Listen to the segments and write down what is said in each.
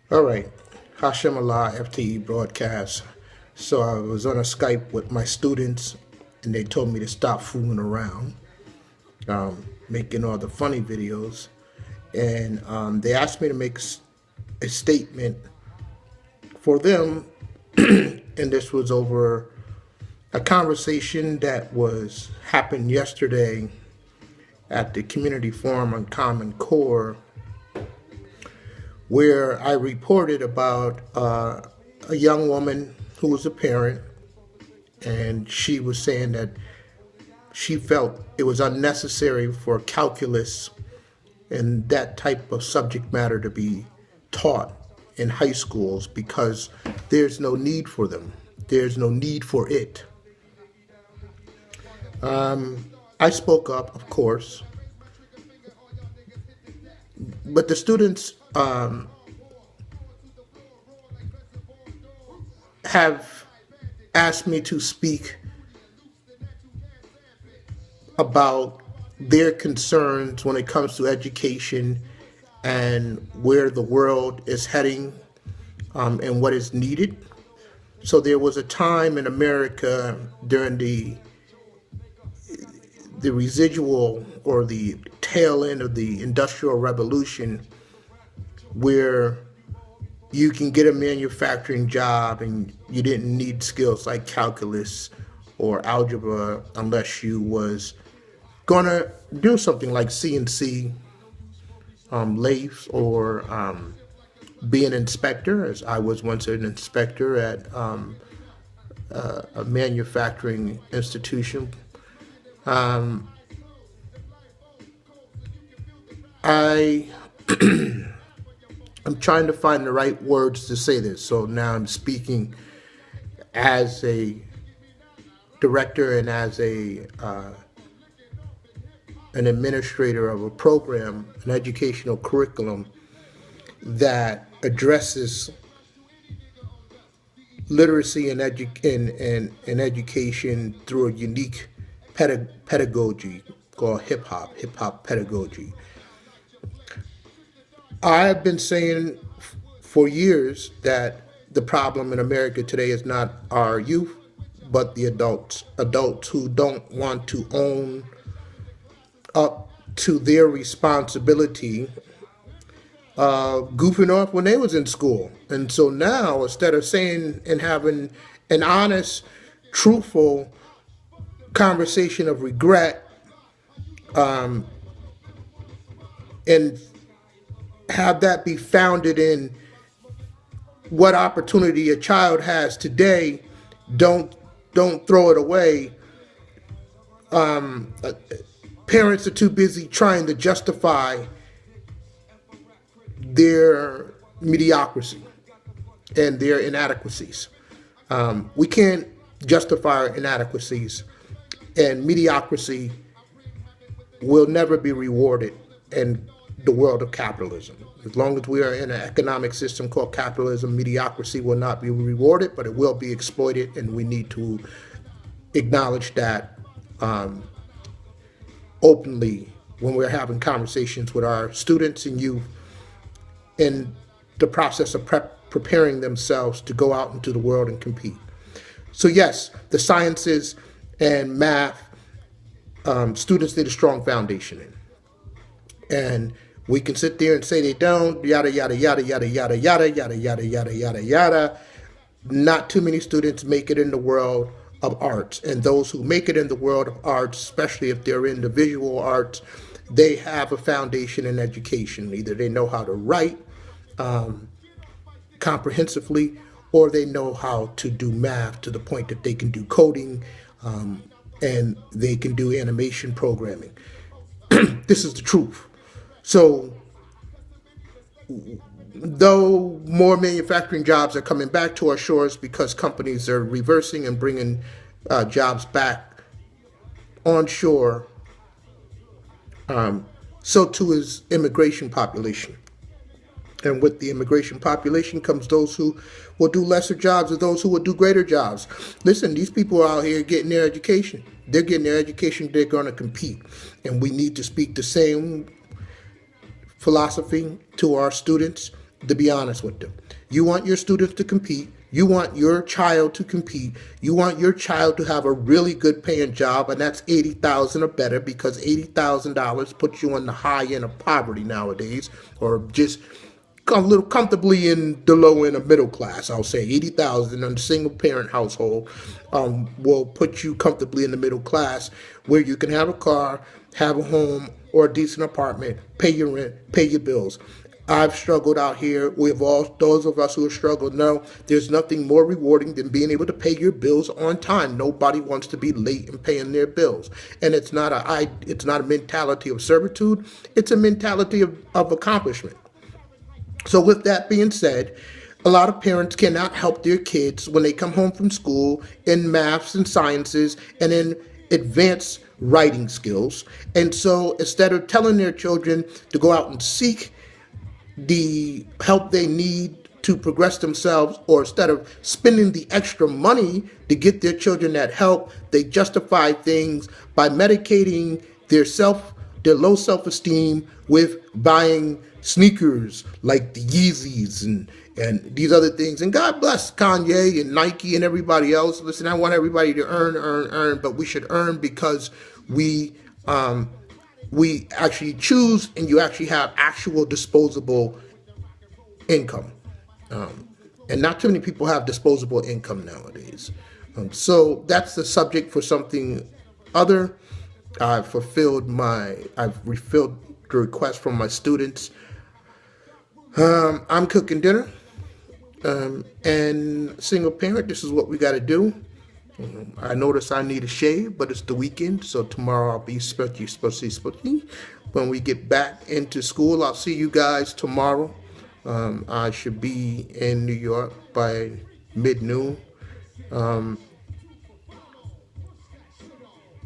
All right, Hashem Allah FTE broadcast. So I was on a Skype with my students, and they told me to stop fooling around, making all the funny videos, and they asked me to make a statement for them, and this was over a conversation that was happened yesterday at the community forum on Common Core, where I reported about a young woman who was a parent, and she was saying that she felt it was unnecessary for calculus and that type of subject matter to be taught in high schools because there's no need for them. There's no need for it. I spoke up, of course, but the students have asked me to speak about their concerns when it comes to education and where the world is heading, and what is needed. So there was a time in America during the residual or the tail end of the Industrial Revolution where you can get a manufacturing job and you didn't need skills like calculus or algebra unless you was gonna do something like CNC lathe or be an inspector, as I was once an inspector at a manufacturing institution. I I'm trying to find the right words to say this. So now I'm speaking as a director and as an administrator of a program, an educational curriculum that addresses literacy and education through a unique pedagogy called hip hop pedagogy. I've been saying for years that the problem in America today is not our youth, but the adults who don't want to own up to their responsibility, goofing off when they was in school. And so now, instead of saying and having an honest, truthful conversation of regret, and have that be founded in what opportunity a child has today, don't throw it away. Parents are too busy trying to justify their mediocrity and their inadequacies. We can't justify our inadequacies, and mediocrity will never be rewarded in the world of capitalism. As long as we are in an economic system called capitalism, mediocrity will not be rewarded, but it will be exploited, and we need to acknowledge that openly when we're having conversations with our students and youth in the process of preparing themselves to go out into the world and compete. So yes, the sciences and math, students need a strong foundation in. And we can sit there and say they don't, yada, yada, yada, yada, yada, yada, yada, yada, yada, yada, yada. Not too many students make it in the world of arts. And those who make it in the world of arts, especially if they're in the visual arts, they have a foundation in education. Either they know how to write comprehensively, or they know how to do math to the point that they can do coding, and they can do animation programming. This is the truth. So, though more manufacturing jobs are coming back to our shores because companies are reversing and bringing jobs back onshore, so too is immigration population. And with the immigration population comes those who will do lesser jobs or those who will do greater jobs. Listen, these people are out here getting their education. They're getting their education, they're going to compete. And we need to speak the same philosophy to our students to be honest with them. You want your students to compete. You want your child to compete. You want your child to have a really good paying job, and that's $80,000 or better, because $80,000 puts you on the high end of poverty nowadays, or just a little comfortably in the low end of middle class. I'll say 80,000 in a single parent household will put you comfortably in the middle class, where you can have a car, have a home, or a decent apartment, pay your rent, pay your bills. I've struggled out here. We've all, those of us who have struggled know there's nothing more rewarding than being able to pay your bills on time. Nobody wants to be late in paying their bills. And it's not a mentality of servitude. It's a mentality of accomplishment. So with that being said, a lot of parents cannot help their kids when they come home from school in maths and sciences and in advanced writing skills. And so instead of telling their children to go out and seek the help they need to progress themselves, or instead of spending the extra money to get their children that help, they justify things by medicating their low self-esteem with buying sneakers like the Yeezys and these other things. And God bless Kanye and Nike and everybody else. Listen, I want everybody to earn, but we should earn because we actually choose, and you actually have actual disposable income. And not too many people have disposable income nowadays. So that's the subject for something other. I've refilled the request from my students. I'm cooking dinner. And single parent, this is what we got to do. I notice I need a shave, but it's the weekend, so tomorrow I'll be spotty. When we get back into school, I'll see you guys tomorrow. I should be in New York by mid-noon.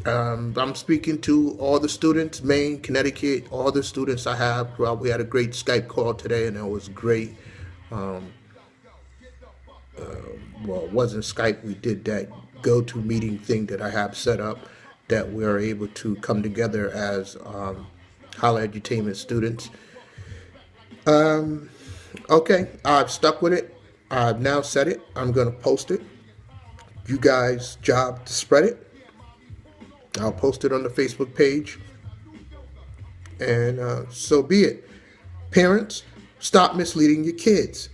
I'm speaking to all the students, Maine, Connecticut, all the students I have. Well, we had a great Skype call today, and it was great. Well, it wasn't Skype. We did that go-to meeting thing that I have set up, that we are able to come together as Holla Edutainment students. Okay, I've stuck with it. I've now said it. I'm going to post it. You guys' job to spread it. I'll post it on the Facebook page. And so be it. Parents, stop misleading your kids.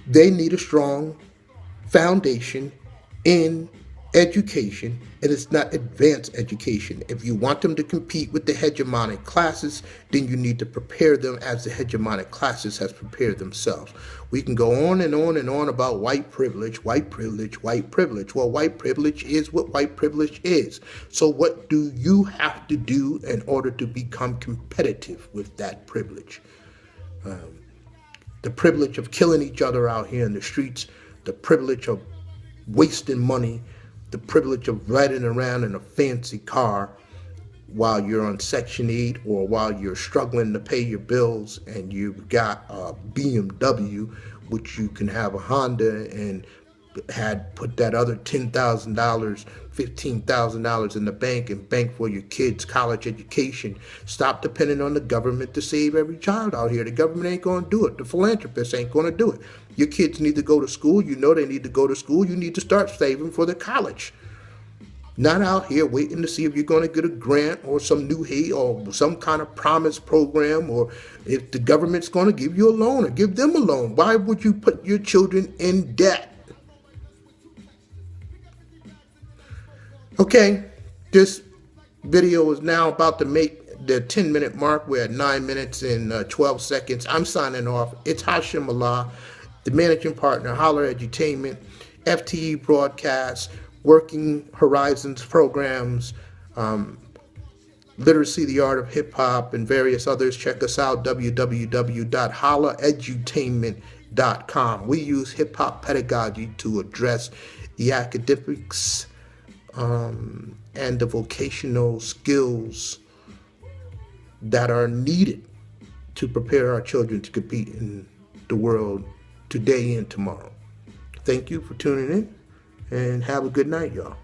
They need a strong foundation in education, and it's not advanced education. If you want them to compete with the hegemonic classes, then you need to prepare them as the hegemonic classes has prepared themselves. We can go on and on and on about white privilege, white privilege, white privilege. Well, white privilege is what white privilege is. So what do you have to do in order to become competitive with that privilege? The privilege of killing each other out here in the streets, the privilege of wasting money, the privilege of riding around in a fancy car while you're on Section 8, or while you're struggling to pay your bills and you've got a BMW, which you can have a Honda, and had put that other $10,000, $15,000 in the bank and bank for your kids' college education. Stop depending on the government to save every child out here. The government ain't going to do it. The philanthropists ain't going to do it. Your kids need to go to school. You know they need to go to school. You need to start saving for their college. Not out here waiting to see if you're going to get a grant or some new or some kind of promise program, or if the government's going to give you a loan or give them a loan. Why would you put your children in debt? Okay, this video is now about to make the 10-minute mark. We're at 9 minutes and 12 seconds. I'm signing off. It's Hashim Allah, the managing partner, Holla Edutainment, FTE Broadcast, Working Horizons programs, Literacy, the Art of Hip Hop, and various others. Check us out, www.hollaedutainment.com. We use hip hop pedagogy to address the academics and the vocational skills that are needed to prepare our children to compete in the world today and tomorrow. Thank you for tuning in, and have a good night, y'all.